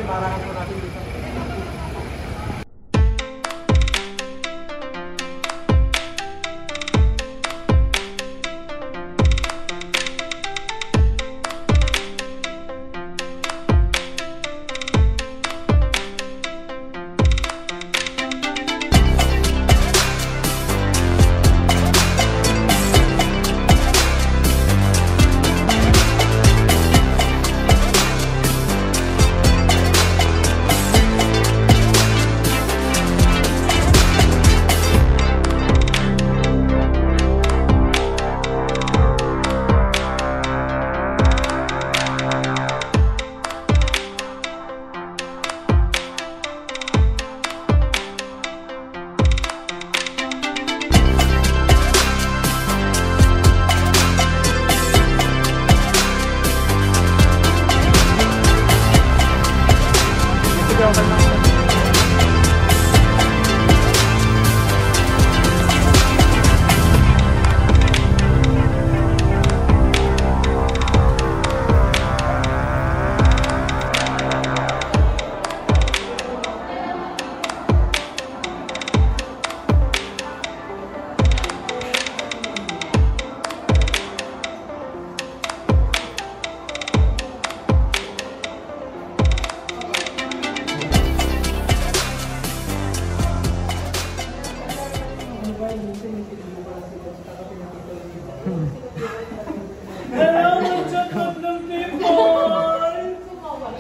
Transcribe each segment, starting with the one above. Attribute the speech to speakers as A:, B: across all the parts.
A: marami po natin dito.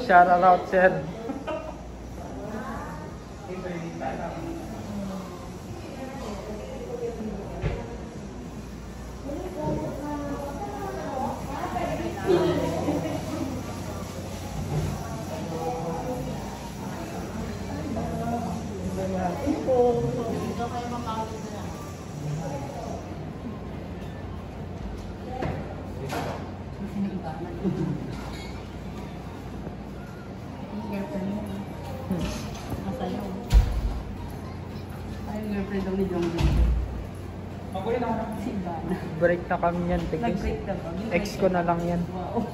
A: Shout out, sir. Break na kami yan, tigis. Ex ko na lang yan.
B: Wow.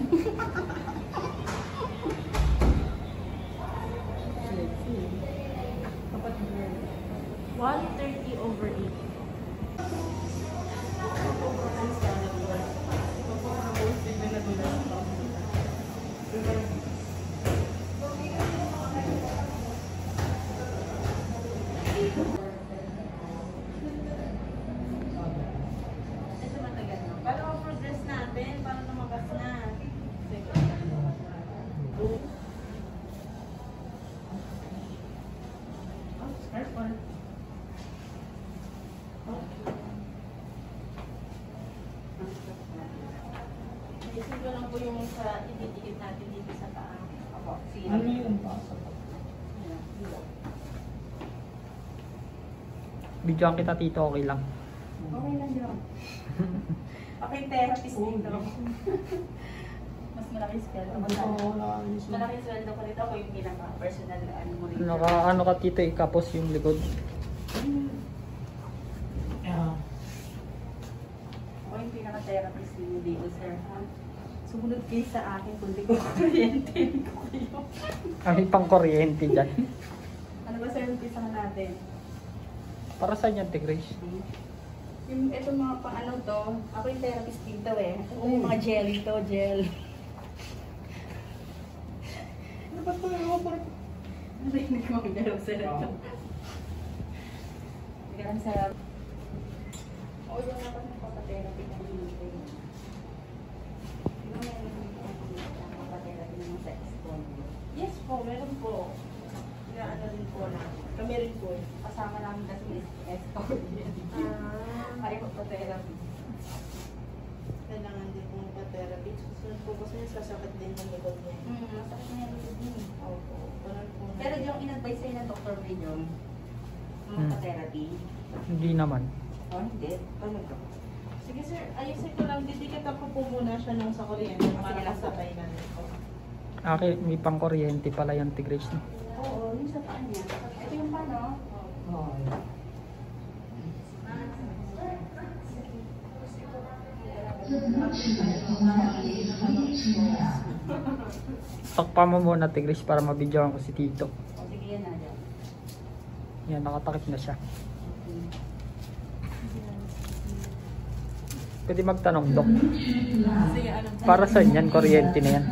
B: 130/8. Isin ko lang po yung sa ididikit natin dito sa paa. Ako,
A: Ano yun pa?
C: Bidyoan kita tito, okay lang.
B: Okay lang yun. Okay, therapist dito. Mas malaki sweldo ko sa malaki sweldo ko dito. Ako yung pinaka-personal ano mo rin.
C: Ano ka tito, ikapos yung likod.
B: Ako yung pinaka-therapist dito, sir. Sumunod kayo sa akin kung di ko kuryente.
C: Ay, pang kuryente dyan.
B: Ano ba, sir, umpisa natin?
C: Para saan yan, Grace?
B: Yung ito mga pang ano to, ako yung therapist dito eh. Ito yung mga jelly to, gel. Ano ba ito? Ano ba yung nagmamagalaw sa ito? Nagalang sa... O yung naman ng papa-therapy na dito. Yes po, meron po. Kaya ano rin po na. Kami rin po. Kasama namin kasi yung escort. Ay, magpa-therapy. Kailangan din po magpa-therapy. Susunod po kasi niya sasakit din ng likod niya. Masakit niya yung likod niya. Opo. Pero yung in-advise sa'yo ng Dr. Video, magpa-therapy?
C: Hindi naman.
B: Oh, hindi. Paano ito?
D: Sige sir, ayusin ko lang, didikit ako po muna siya nung sa kuryente para masabay na rin po.
C: Okay, may pang kuryente pala yan, Grace.
B: Oo, yung sa paa niya. Ito yung paano? Oo.
C: Takpa mo muna tigris para mabidyoan ko si Tito.
B: O, sige yan na dyan.
C: Yan, nakatakip na siya. Pwede magtanong, Dok.
D: Sige, ano?
C: Para saan yan? Kuryente na yan.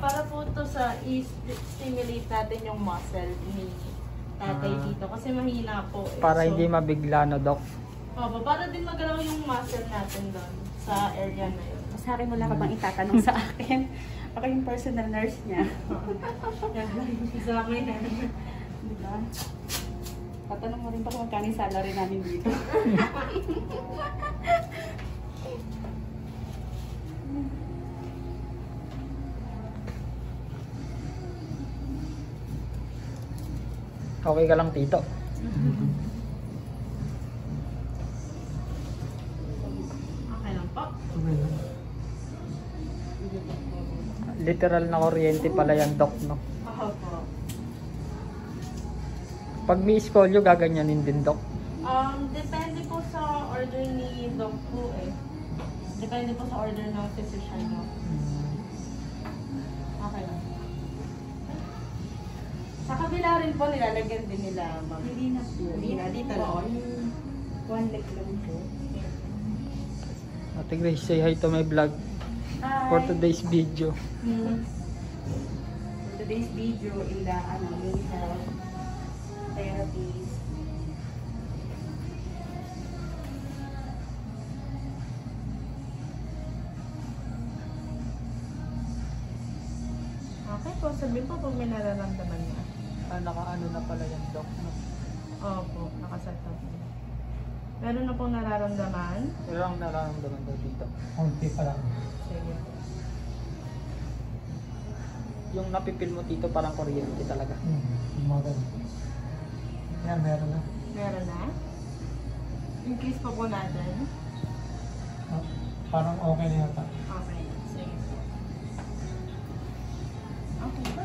D: Para po to sa i-stimulate natin yung muscle ni tatay dito. Kasi mahina po eh.
C: Para
D: So,
C: hindi mabigla, no, Dok?
D: Opo, para din magalaw yung muscle natin doon sa area na yun.
B: Sa akin mo lang ka bang itatanong sa akin? Ako yung personal nurse niya.
D: Sa amin eh.
B: Diba? Tatanong mo rin pa kung magkano yung salary namin dito.
C: Okay ka lang, Tito?
D: Okay lang po.
C: Literal na kuryente pala yan, Dok, no?
D: Opo.
C: Pag may iskolyo, gaganyanin din, Dok.
D: Depende po sa order ni Doc po eh. Depende po sa order ng physician mo. Okay lang. Sa kabila rin po, nilalagyan din nila, ma'am.
B: Hindi na po.
D: Hindi na, dito lang.
B: Oo, yung one leg lang po.
C: Ate Grace, say hi to my vlog
B: Hi!
C: for today's video.
B: For today's video in the yung health therapies.
D: Okay po, sabihin po kung may nararamdaman niya.
C: Nakaano na pala yan, Dok, no?
D: Opo, nakaset up. Meron na pong nararamdaman.
C: Pero ang nararamdaman daw dito.
A: Konti pa lang.
D: Sige po.
C: Yung napipil mo dito parang kuryente talaga.
A: Yung mga ganun. Yan, meron na.
D: Meron na. Increase pa po natin.
A: Ah, parang okay na yata.
D: Okay. Sige po. Okay po.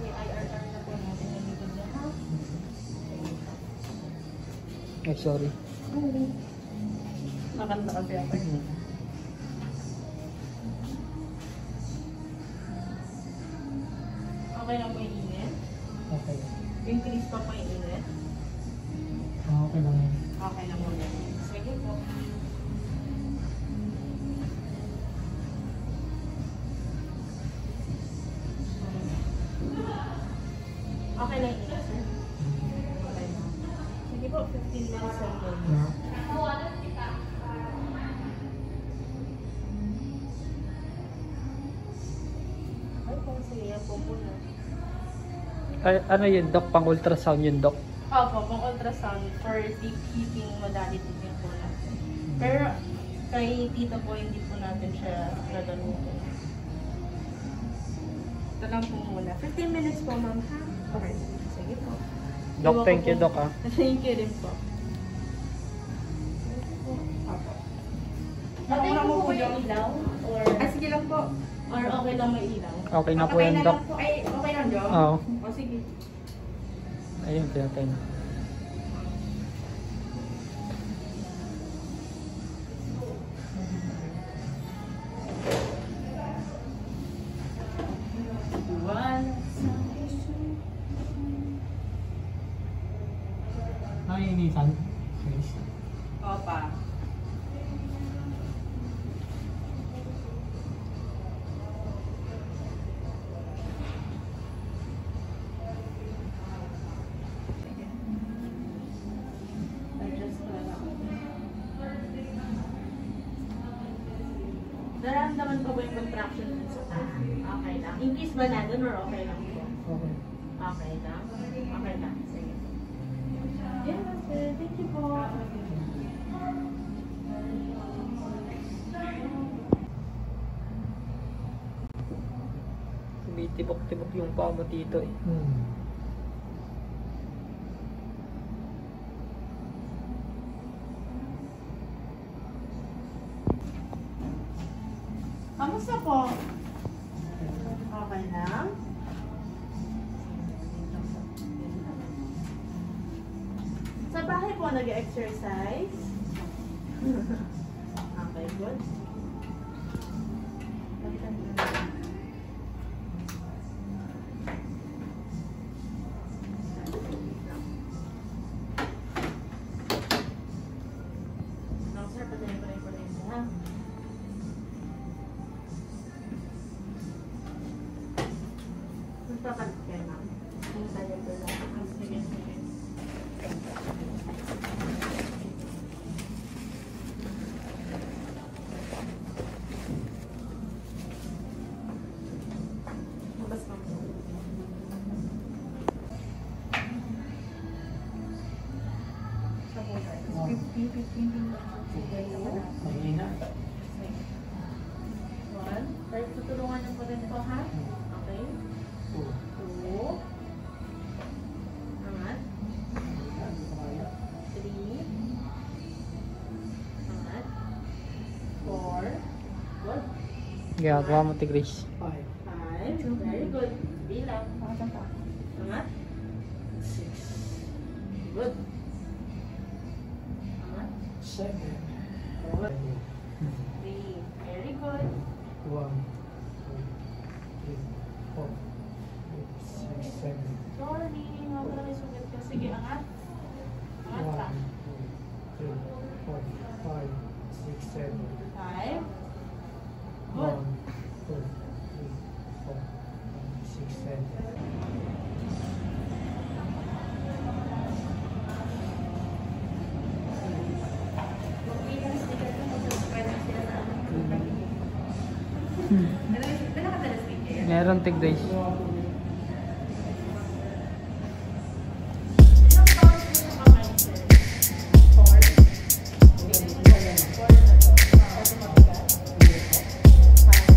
D: I-IRR na po natin yung likod niya, ha? Sige po.
C: Ay, sorry.
B: Makanta kasi ako.
D: Okay lang po yung init?
A: Okay.
D: Increase pa po yung init?
A: Okay lang yan.
D: Okay lang po yan. Sige po. Okay lang init, sir? Okay lang. Sige po, 15 minutes lang po.
A: Yeah.
D: Ay po, sige yan po muna.
C: Ay, ano yun, Dok? Pang ultrasound yun, Dok?
D: Opo, pang ultrasound for deep heating modality din po natin. Pero kay tita po, hindi po natin siya gagamitin. Ito lang po muna. 15 minutes po, ma'am, ha? Okay. Sige po.
C: Dok,
D: Iwan
C: thank
D: ko
C: you,
D: po.
C: Dok, ah.
D: Thank you rin po.
B: Nauna mo po yung ilaw? Or...
D: Sige lang po. Or okay lang may ilaw?
C: Okay na po
B: Okay
C: yan,
B: na
C: Dok.
B: lang po. Ay, okay lang, Jo?
C: Oo.
B: O, sige.
C: Ayun, pinatay na.
A: Nainitan. Guys.
B: Opa. Adjust ko na lang.
D: Nararamdaman ko ba yung contraction dun sa taas? Okay lang. Increase ba na dun or okay lang po?
A: Okay.
D: Okay lang? Okay lang. Sige. Yeah, sir. Thank you po.
C: Tumitibok-tibok yung paa mo dito, eh.
D: Kamusta po? Okay lang? po nag-exercise? Okay, good. Sir, patuloy ko rin po rin siya, ha? Magpakalit kayo, ma'am. Ang tayo ko lang. Sige, sige. Mabas pa mo. Sa buhay. 15 lang.
A: Mahina.
D: One. Tayo tutulungan niyo po rin po, ha? Okay. 2. Angat. 3. Angat. 4. Good.
C: Gagawa mo, Tigris.
A: 5,
D: 5. Very good. Bilang. Angat.
A: 6,
D: Good. Angat.
A: 7,
D: 3. Very good.
A: 1, 2, 3, 4, 5, 6, 7.
D: Sorry, wala na sugat ka. Sige, angat. Angat pa.
A: 1, 2, 3, 4, 5, 6, 7.
D: 5.
A: 1,
D: Good.
A: 2, 3, 4, 5, 6, 7.
D: Bilang sticker ko, pwede sila sa ano. Wala ka tala sticker?
C: Meron, Tigris.
D: Ilang pounds mo sa kamay, sir? 4? Tingnan mo na yan. 4 na to. Kasi mabigat. 5.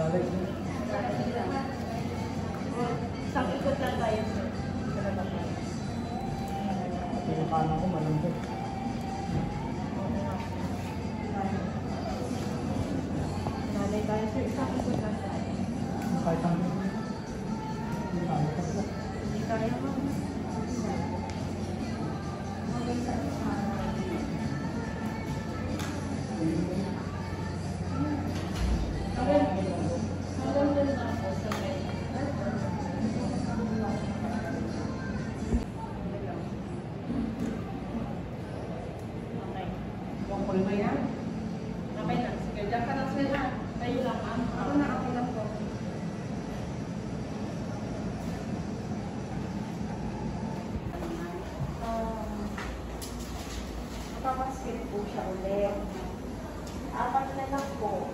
D: Isang ikot lang tayo, sir.
A: Yung kanan ko malambot.
D: Nanay tayo, sir. Isang ikot lang tayo.
A: Kahit ang hindi kaya pa po.
D: Hindi tayo, ma'am. Okay na. Sige, diyan ka lang sila. Kayo lang, ma'am. Ako lang po.
B: Mapapaskin po siya ulit. 4 na lang po.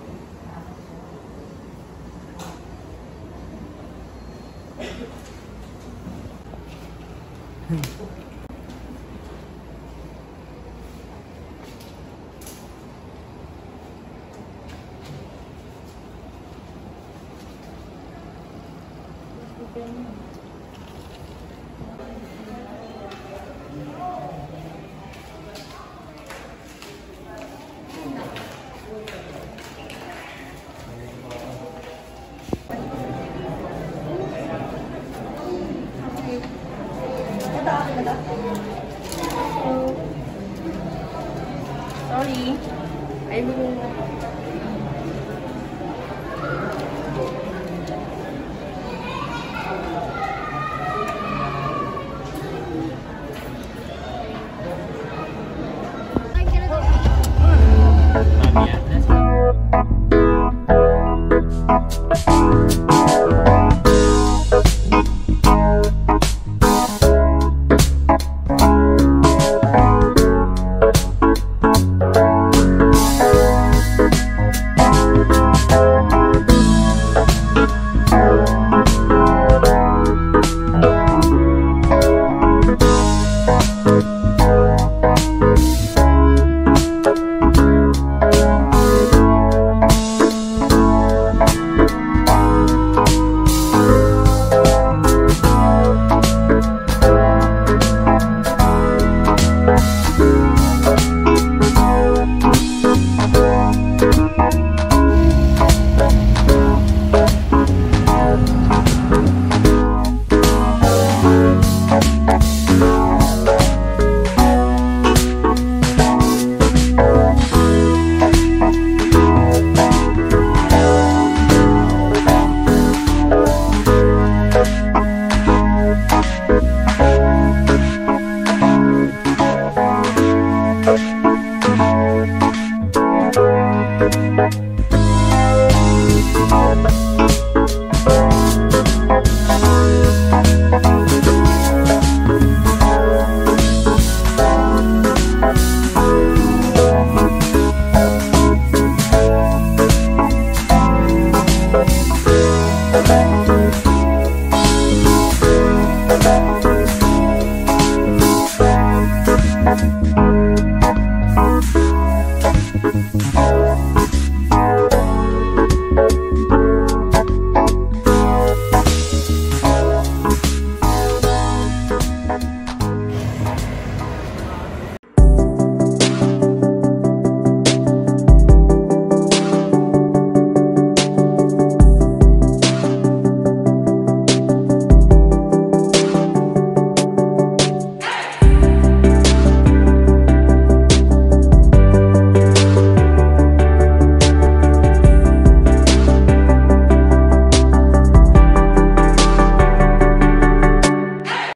D: Sorry. Ay, bumong.